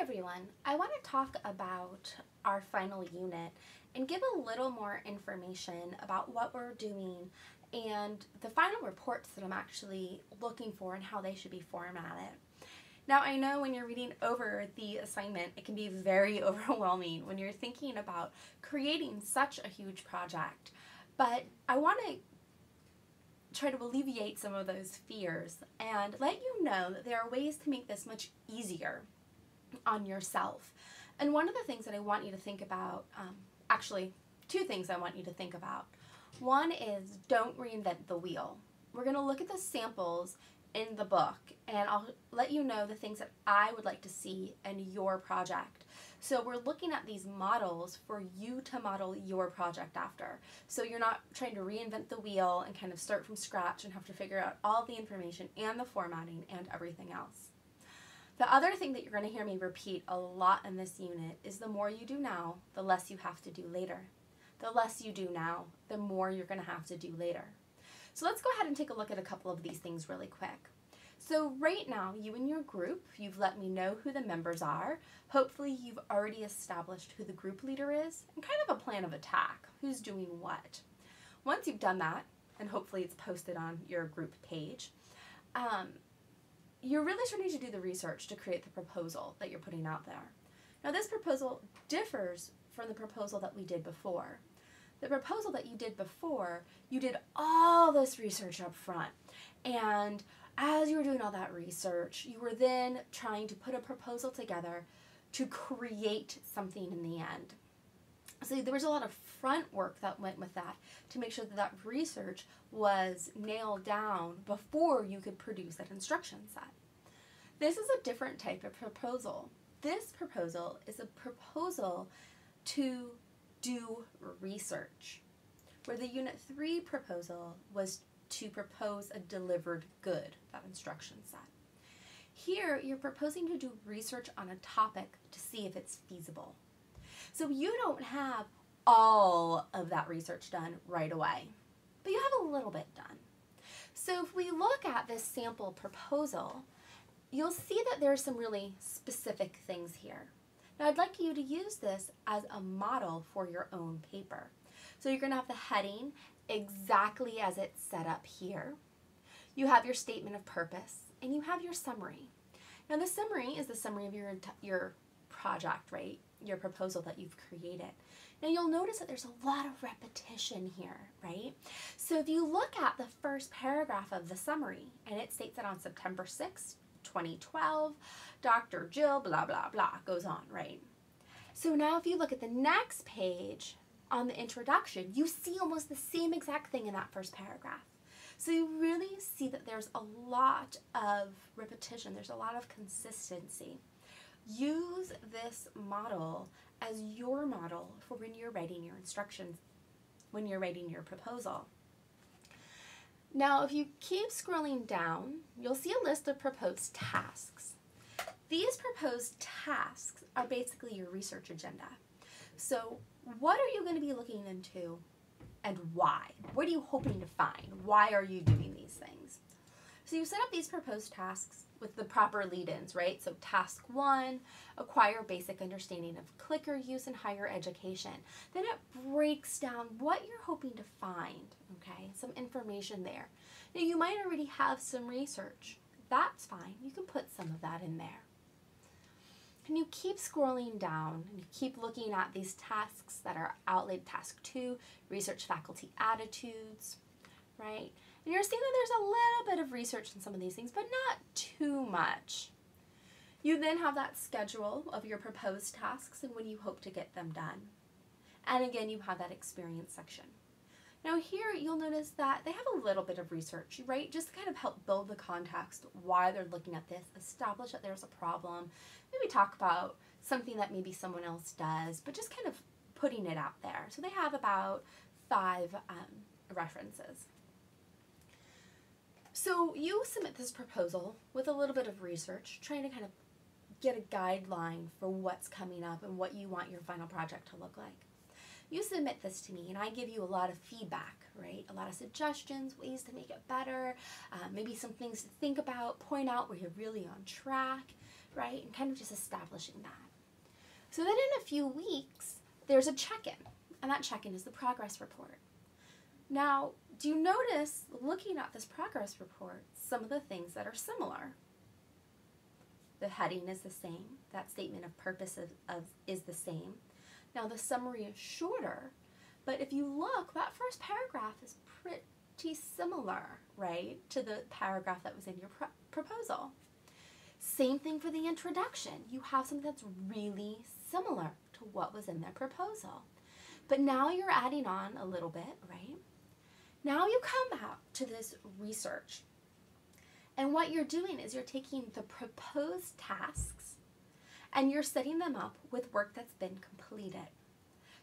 everyone, I want to talk about our final unit and give a little more information about what we're doing and the final reports that I'm actually looking for and how they should be formatted. Now, I know when you're reading over the assignment, it can be very overwhelming when you're thinking about creating such a huge project, but I want to try to alleviate some of those fears and let you know that there are ways to make this much easier on yourself. And one of the things that I want you to think about, actually two things I want you to think about. One is don't reinvent the wheel. We're going to look at the samples in the book and I'll let you know the things that I would like to see in your project. So we're looking at these models for you to model your project after. So you're not trying to reinvent the wheel and kind of start from scratch and have to figure out all the information and the formatting and everything else. The other thing that you're going to hear me repeat a lot in this unit is the more you do now, the less you have to do later. The less you do now, the more you're going to have to do later. So let's go ahead and take a look at a couple of these things really quick. So right now, you and your group, you've let me know who the members are. Hopefully you've already established who the group leader is and kind of a plan of attack, who's doing what. Once you've done that, and hopefully it's posted on your group page, you're really starting to do the research to create the proposal that you're putting out there. Now this proposal differs from the proposal that we did before. The proposal that you did before, you did all this research up front, and as you were doing all that research, you were then trying to put a proposal together to create something in the end. So there was a lot of front work that went with that to make sure that that research was nailed down before you could produce that instruction set. This is a different type of proposal. This proposal is a proposal to do research, where the Unit 3 proposal was to propose a delivered good, that instruction set. Here, you're proposing to do research on a topic to see if it's feasible. So you don't have all of that research done right away, but you have a little bit done. So if we look at this sample proposal, you'll see that there's some really specific things here. Now I'd like you to use this as a model for your own paper. So you're going to have the heading exactly as it's set up here. You have your statement of purpose and you have your summary. Now the summary is the summary of your project, right? Your proposal that you've created. Now you'll notice that there's a lot of repetition here, right? So if you look at the first paragraph of the summary, and it states that on September 6th, 2012, Dr. Jill, blah, blah, blah, goes on, right? So now if you look at the next page on the introduction, you see almost the same exact thing in that first paragraph. So you really see that there's a lot of repetition, there's a lot of consistency. Use this model as your model for when you're writing your instructions, when you're writing your proposal. Now, if you keep scrolling down, you'll see a list of proposed tasks. These proposed tasks are basically your research agenda. So what are you going to be looking into and why? What are you hoping to find? Why are you doing these things? So you set up these proposed tasks with the proper lead-ins, right? So task 1, acquire basic understanding of clicker use in higher education. Then it breaks down what you're hoping to find, okay? Some information there. Now you might already have some research. That's fine. You can put some of that in there. And you keep scrolling down and you keep looking at these tasks that are outlined. Task 2, research faculty attitudes, right? And you're seeing that there's a little bit of research in some of these things, but not too much. You then have that schedule of your proposed tasks and when you hope to get them done. And again, you have that experience section. Now here, you'll notice that they have a little bit of research, right? Just to kind of help build the context, why they're looking at this, establish that there's a problem, maybe talk about something that maybe someone else does, but just kind of putting it out there. So they have about 5 references. So you submit this proposal with a little bit of research, trying to kind of get a guideline for what's coming up and what you want your final project to look like. You submit this to me and I give you a lot of feedback, right? A lot of suggestions, ways to make it better, maybe some things to think about, point out where you're really on track, right? And kind of just establishing that. So then in a few weeks, there's a check-in, and that check-in is the progress report. Now, do you notice, looking at this progress report, some of the things that are similar? The heading is the same. That statement of purpose is the same. Now, the summary is shorter, but if you look, that first paragraph is pretty similar, right, to the paragraph that was in your proposal. Same thing for the introduction. You have something that's really similar to what was in the proposal. But now you're adding on a little bit, right? Now you come out to this research. And what you're doing is you're taking the proposed tasks and you're setting them up with work that's been completed.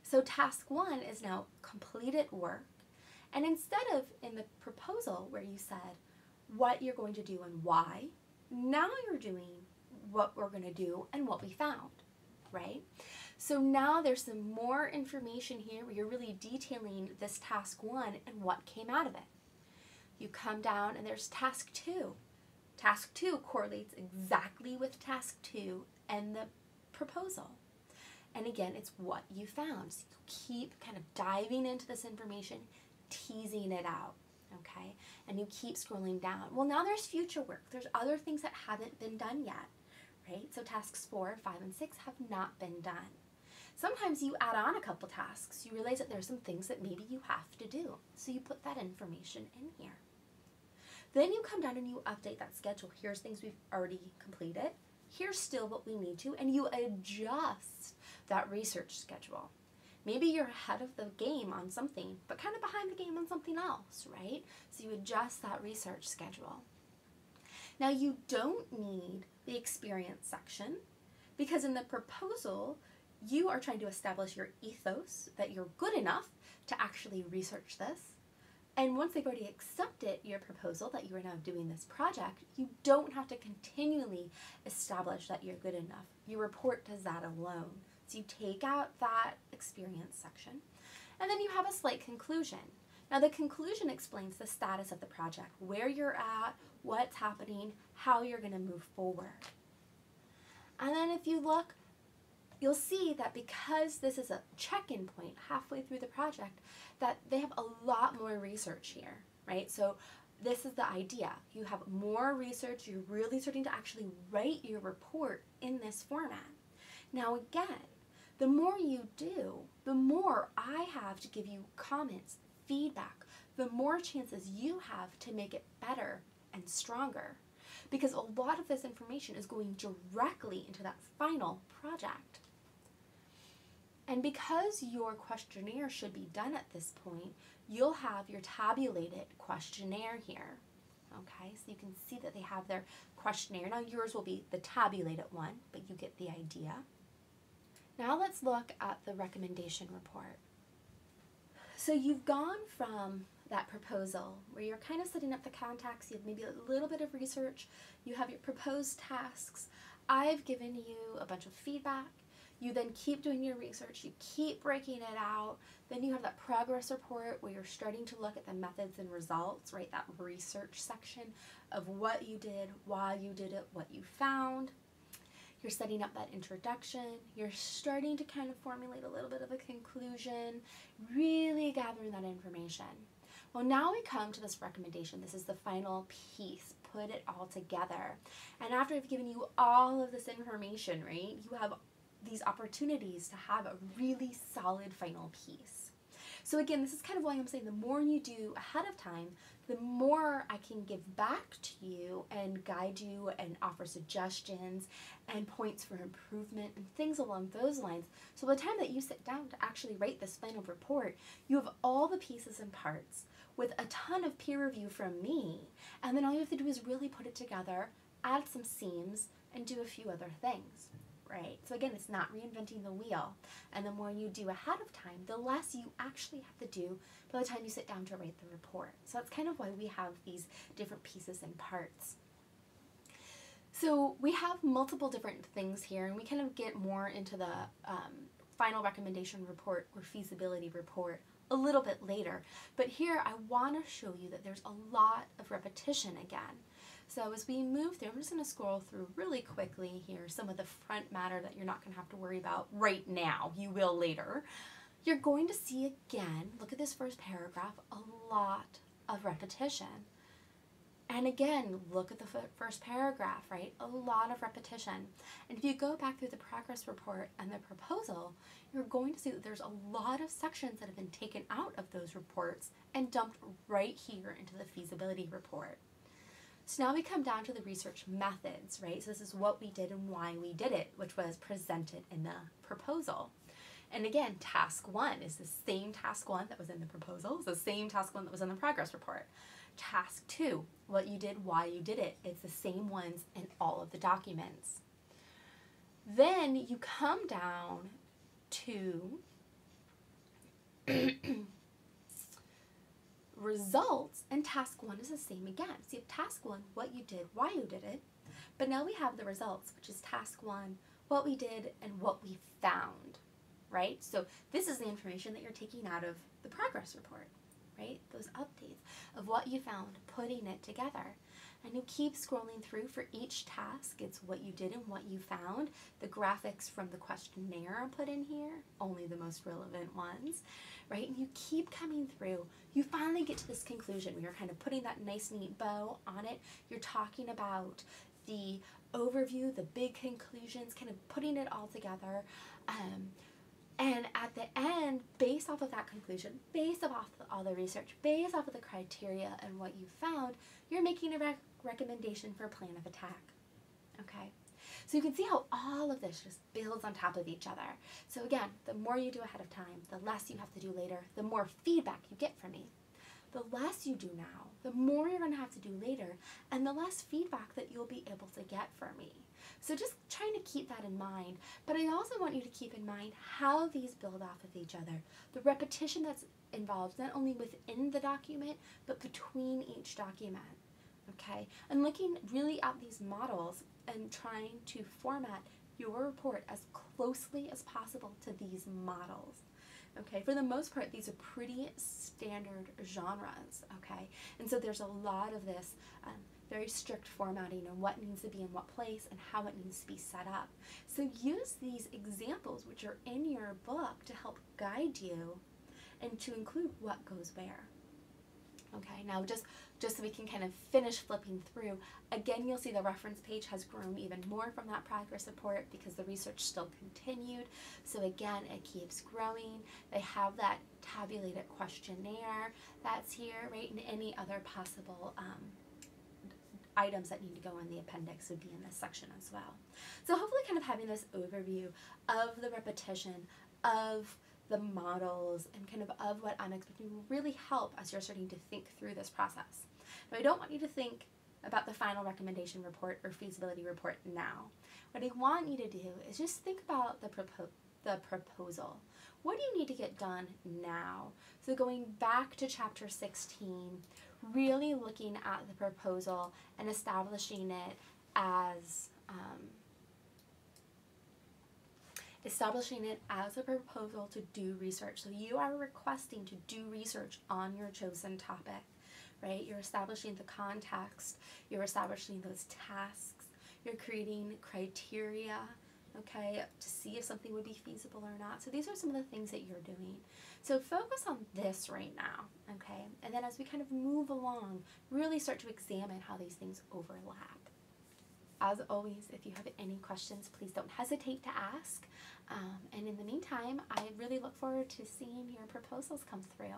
So task 1 is now completed work. And instead of in the proposal where you said what you're going to do and why, now you're doing what we're going to do and what we found, right? So now there's some more information here where you're really detailing this task 1 and what came out of it. You come down and there's task 2. Task 2 correlates exactly with task 2 and the proposal. And again, it's what you found. So you keep kind of diving into this information, teasing it out, okay? And you keep scrolling down. Well, now there's future work. There's other things that haven't been done yet, right? So tasks 4, 5, and 6 have not been done. Sometimes you add on a couple tasks. You realize that there's some things that maybe you have to do. So you put that information in here. Then you come down and you update that schedule. Here's things we've already completed. Here's still what we need to, and you adjust that research schedule. Maybe you're ahead of the game on something, but kind of behind the game on something else, right? So you adjust that research schedule. Now you don't need the experience section because in the proposal, you are trying to establish your ethos, that you're good enough to actually research this. And once they've already accepted your proposal that you are now doing this project, you don't have to continually establish that you're good enough. Your report does that alone. So you take out that experience section, and then you have a slight conclusion. Now the conclusion explains the status of the project, where you're at, what's happening, how you're going to move forward. And then if you look, you'll see that because this is a check-in point halfway through the project, that they have a lot more research here, right? So this is the idea. You have more research. You're really starting to actually write your report in this format. Now again, the more you do, the more I have to give you comments, feedback, the more chances you have to make it better and stronger. Because a lot of this information is going directly into that final project. And because your questionnaire should be done at this point, you'll have your tabulated questionnaire here. Okay, so you can see that they have their questionnaire. Now yours will be the tabulated one, but you get the idea. Now let's look at the recommendation report. So you've gone from that proposal where you're kind of setting up the contacts, you have maybe a little bit of research, you have your proposed tasks. I've given you a bunch of feedback. You then keep doing your research, you keep breaking it out, then you have that progress report where you're starting to look at the methods and results, right? That research section of what you did, why you did it, what you found. You're setting up that introduction, you're starting to kind of formulate a little bit of a conclusion, really gathering that information. Well, now we come to this recommendation. This is the final piece. Put it all together. And after I've given you all of this information, right, you have these opportunities to have a really solid final piece. So again, this is kind of why I'm saying the more you do ahead of time, the more I can give back to you and guide you and offer suggestions and points for improvement and things along those lines. So by the time that you sit down to actually write this final report, you have all the pieces and parts with a ton of peer review from me, and then all you have to do is really put it together, add some seams, and do a few other things. Right? So again, it's not reinventing the wheel. And the more you do ahead of time, the less you actually have to do by the time you sit down to write the report. So that's kind of why we have these different pieces and parts. So we have multiple different things here, and we kind of get more into the final recommendation report or feasibility report a little bit later. But here I want to show you that there's a lot of repetition again. So as we move through, I'm just going to scroll through really quickly here some of the front matter that you're not going to have to worry about right now. You will later. You're going to see again, look at this first paragraph, a lot of repetition. And again, look at the first paragraph, right? A lot of repetition. And if you go back through the progress report and the proposal, you're going to see that there's a lot of sections that have been taken out of those reports and dumped right here into the feasibility report. So now we come down to the research methods, right? So this is what we did and why we did it, which was presented in the proposal. And again, task 1 is the same task 1 that was in the proposal. It's the same task 1 that was in the progress report. Task 2, what you did, why you did it. It's the same ones in all of the documents. Then you come down to results, and task 1 is the same again. So you have task 1, what you did, why you did it. But now we have the results, which is task 1, what we did and what we found, right? So this is the information that you're taking out of the progress report, right? Those updates of what you found, putting it together. And you keep scrolling through for each task. It's what you did and what you found. The graphics from the questionnaire are put in here, only the most relevant ones, right? And you keep coming through. You finally get to this conclusion where you're kind of putting that nice, neat bow on it. You're talking about the overview, the big conclusions, kind of putting it all together. And at the end, based off of that conclusion, based off of all the research, based off of the criteria and what you found, you're making a recommendation for a plan of attack, okay? So you can see how all of this just builds on top of each other. So again, the more you do ahead of time, the less you have to do later, the more feedback you get from me. The less you do now, the more you're going to have to do later, and the less feedback that you'll be able to get from me. So just trying to keep that in mind, but I also want you to keep in mind how these build off of each other. The repetition that's involved not only within the document, but between each document, okay? And looking really at these models and trying to format your report as closely as possible to these models. Okay, for the most part, these are pretty standard genres, okay? And so there's a lot of this very strict formatting on what needs to be in what place and how it needs to be set up. So use these examples, which are in your book, to help guide you and to include what goes where. Okay, now just so we can kind of finish flipping through, again, you'll see the reference page has grown even more from that progress report because the research still continued. So again, it keeps growing. They have that tabulated questionnaire that's here, right? And any other possible items that need to go in the appendix would be in this section as well. So hopefully kind of having this overview of the repetition, of the models, and kind of what I'm expecting will really help as you're starting to think through this process. Now, I don't want you to think about the final recommendation report or feasibility report now. What I want you to do is just think about the proposal. What do you need to get done now? So going back to chapter 16, really looking at the proposal and establishing it as a proposal to do research. So you are requesting to do research on your chosen topic, right? You're establishing the context, you're establishing those tasks, you're creating criteria, okay, to see if something would be feasible or not. So these are some of the things that you're doing. So focus on this right now, okay? And then as we kind of move along, really start to examine how these things overlap. As always, if you have any questions, please don't hesitate to ask. And in the meantime, I really look forward to seeing your proposals come through.